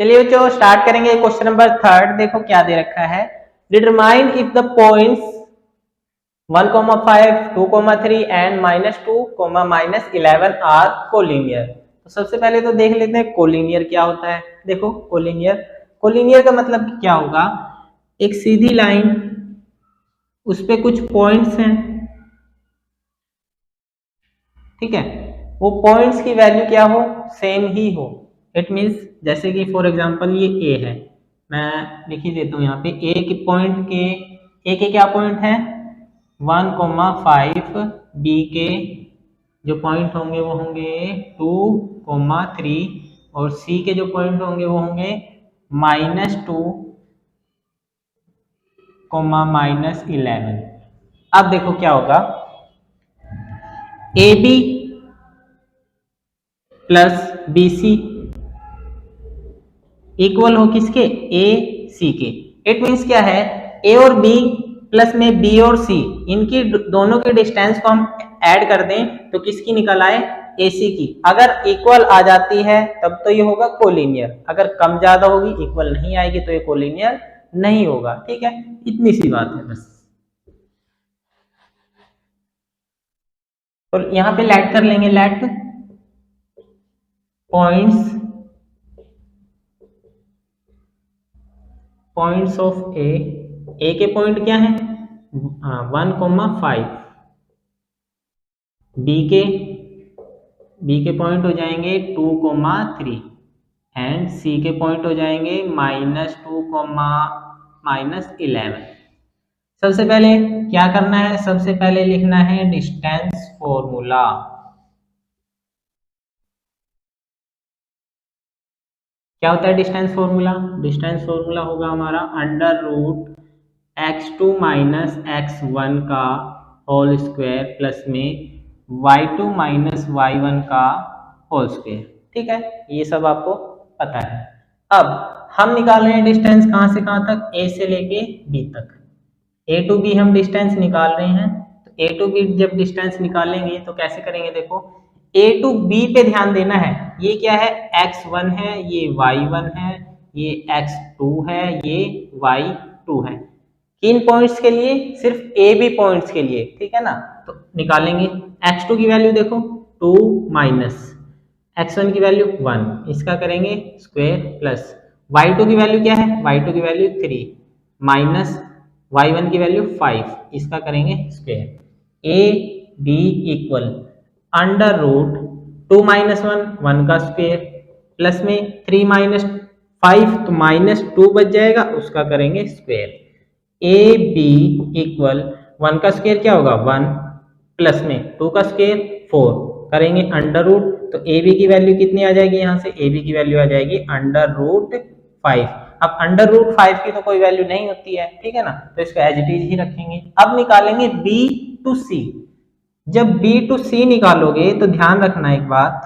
चलिए बच्चों स्टार्ट करेंगे क्वेश्चन नंबर 3। देखो क्या दे रखा है, determine if the points 1,5, 2,3 and -2, -11 are collinear. तो सबसे पहले तो देख लेते हैं कोलिनियर क्या होता है। देखो कोलिनियर का मतलब क्या होगा, एक सीधी लाइन, उस पे कुछ पॉइंट्स हैं, ठीक है, वो पॉइंट्स की वैल्यू क्या हो, सेम ही हो। इट मीन्स जैसे कि फॉर एग्जांपल ये ए है, मैं लिख ही देता हूँ यहाँ पे ए के पॉइंट के, ए के क्या पॉइंट है 1,5, बी के जो पॉइंट होंगे वो होंगे 2,3 और सी के जो पॉइंट होंगे वो होंगे -2, -11। अब देखो क्या होगा, A B plus B C equal हो किसके, ए सी के। इट मीन्स क्या है, ए और बी प्लस में बी और सी, इनकी दोनों के डिस्टेंस को हम ऐड कर दें तो किसकी निकल आए, ए सी की। अगर इक्वल आ जाती है तब तो ये होगा कोलिनियर, अगर कम ज्यादा होगी, इक्वल नहीं आएगी तो ये कोलिनियर नहीं होगा। ठीक है, इतनी सी बात है बस। तो यहां पे लेट कर लेंगे, लेट पॉइंट्स ऑफ ए के पॉइंट क्या है 1,5, बी के पॉइंट हो जाएंगे 2,3 एंड सी के पॉइंट हो जाएंगे -2, -11। सबसे पहले क्या करना है, सबसे पहले लिखना है डिस्टेंस फॉर्मूला। क्या होता है डिस्टेंस फॉर्मूला, डिस्टेंस फॉर्मूला होगा हमारा √x2 - x1 का होल स्क्वायर प्लस में y2 - y1 का होल स्क्वायर। ठीक है, ये सब आपको पता है। अब हम निकाल रहे हैं डिस्टेंस कहां से कहां तक, a से लेके b तक। a to b हम डिस्टेंस निकाल रहे हैं, तो a to b जब डिस्टेंस निकालेंगे तो कैसे करेंगे, देखो a to b पे ध्यान देना है। ये क्या है, x1 है, ये y1 है, ये x2 है, ये y2 है। किन पॉइंट्स के लिए, सिर्फ a b पॉइंट्स के लिए, ठीक है ना। तो निकालेंगे x2 की वैल्यू देखो 2 माइनस x1 की वैल्यू 1, इसका करेंगे स्क्वायर प्लस y2 की वैल्यू क्या है, y2 की वैल्यू 3 माइनस y1 की वैल्यू 5, इसका करेंगे स्क्वायर। ए बी इक्वल √2 - 1 का स्क्वायर प्लस में 3 - 5 तो -2 बच जाएगा, उसका करेंगे स्क्वायर। ए बी इक्वल 1 का स्क्वायर क्या होगा 1 प्लस में 2 का स्क्वायर 4 करेंगे √, तो ए बी की वैल्यू कितनी आ जाएगी, यहाँ से ए बी की वैल्यू आ जाएगी √5। अब √5 की तो कोई वैल्यू नहीं होती है, ठीक है ना, तो इसको एज इट इज ही रखेंगे। अब निकालेंगे बी टू सी। जब B टू C निकालोगे तो ध्यान रखना एक बात,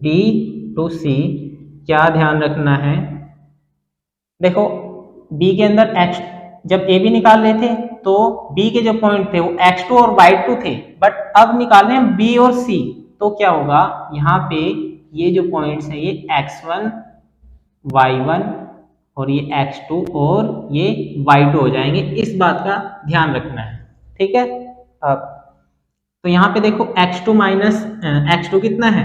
B टू C क्या ध्यान रखना है, देखो B के अंदर x, जब A B निकाल रहे थे तो B के जो पॉइंट थे वो x2 और y2 थे, बट अब निकालने हैं B और C, तो क्या होगा यहाँ पे ये जो पॉइंट्स है ये x1 y1 और ये x2 और ये y2 हो जाएंगे, इस बात का ध्यान रखना है। ठीक है, अब तो यहाँ पे देखो x2 माइनस x2 कितना है,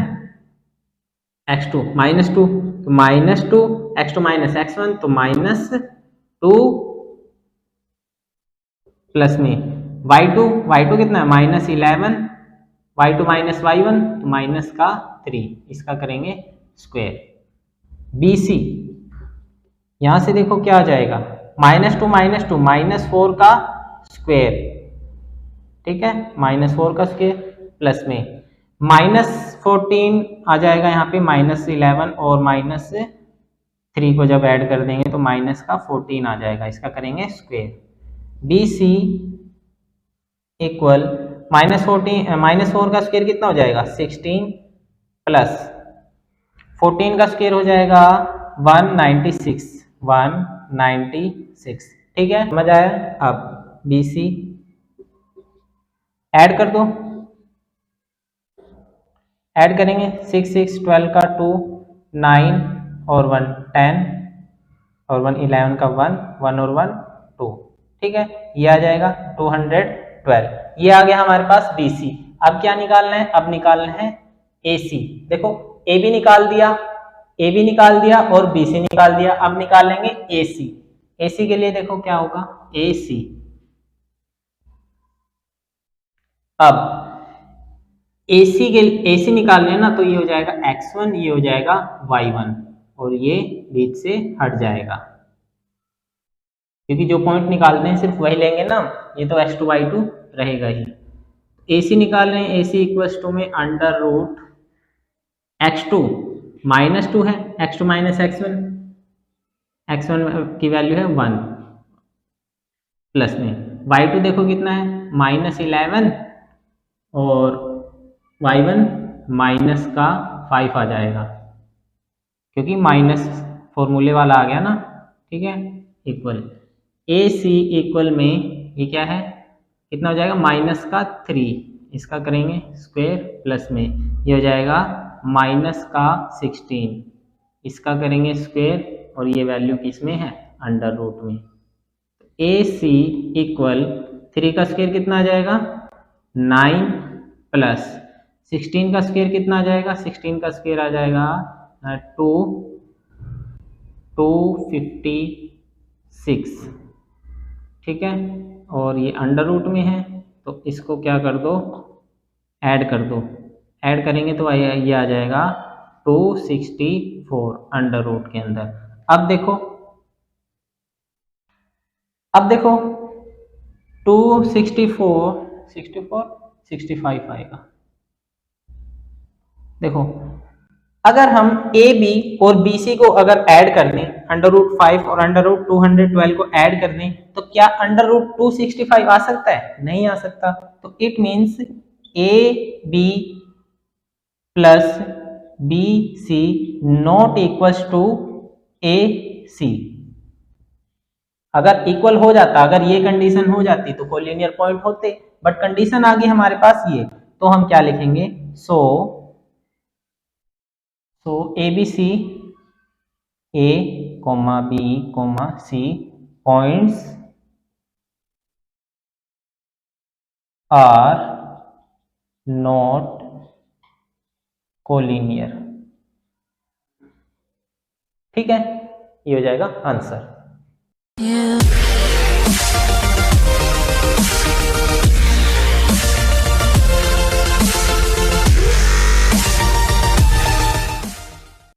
x2 -2, तो -2 x2 माइनस x1 तो -2 प्लस में y2 कितना है -11, y2 माइनस y1 तो माइनस का 3, इसका करेंगे स्क्वायर। BC यहां से देखो क्या आ जाएगा -2 -4 का स्क्वायर, ठीक है, -4 का स्क्वायर प्लस में -14 आ जाएगा यहाँ पे -11 और -3 को जब ऐड कर देंगे तो माइनस का 14 आ जाएगा, इसका करेंगे स्क्वायर। BC इक्वल -4 का स्क्वायर कितना हो जाएगा 16 प्लस 14 का स्क्वायर हो जाएगा 196, ठीक है, समझ आया। अब BC ऐड कर दो, ऐड करेंगे 6 6 12 का 2 9 और 1 10 और 1 11 का 1 1 और 1 2, ठीक है, ये आ जाएगा 212। ये आ गया हमारे पास BC। अब क्या निकालना है, अब निकालना है AC। देखो AB निकाल दिया, AB निकाल दिया और BC निकाल दिया, अब निकालेंगे AC। AC के लिए देखो क्या होगा, AC। अब AC निकालने हैं ना, तो ये हो जाएगा x1, ये हो जाएगा y1 और ये बीच से हट जाएगा, क्योंकि जो पॉइंट निकालते हैं सिर्फ वही लेंगे ना, ये तो x2 y2 रहेगा ही। AC निकाल रहे हैं, AC इक्वल्स टू में अंडर रूट x2 -2 है, x2 माइनस x1 की वैल्यू है 1 प्लस में y2 देखो कितना है -11 और y1 माइनस का 5 आ जाएगा, क्योंकि माइनस फॉर्मूले वाला आ गया ना, ठीक है, इक्वल AC इक्वल में ये क्या है, कितना हो जाएगा माइनस का 3, इसका करेंगे स्क्वायर प्लस में ये हो जाएगा माइनस का 16, इसका करेंगे स्क्वायर और ये वैल्यू किस में है, अंडर रूट में। AC इक्वल 3 का स्क्वायर कितना आ जाएगा 9 प्लस 16 का स्क्वायर कितना आ जाएगा, 16 का स्क्वायर आ जाएगा 256, ठीक है, और ये अंडर रूट में है तो इसको क्या कर दो, ऐड कर दो, ऐड करेंगे तो ये आ जाएगा 264 अंडर रूट के अंदर। अब देखो 264 आएगा। देखो अगर हम AB और BC को अगर ऐड कर दें, अंडर रूट 5 और अंडर रूट 212 को ऐड कर दें, तो क्या अंडर रूट 265 आ सकता है, नहीं आ सकता। तो it means AB plus BC not equals to AC। अगर इक्वल हो जाता, अगर ये कंडीशन हो जाती तो कोलिनियर पॉइंट होते, बट कंडीशन आ गई हमारे पास ये, तो हम क्या लिखेंगे, सो ABC A, B, C points are not collinear, ठीक है, ये हो जाएगा आंसर।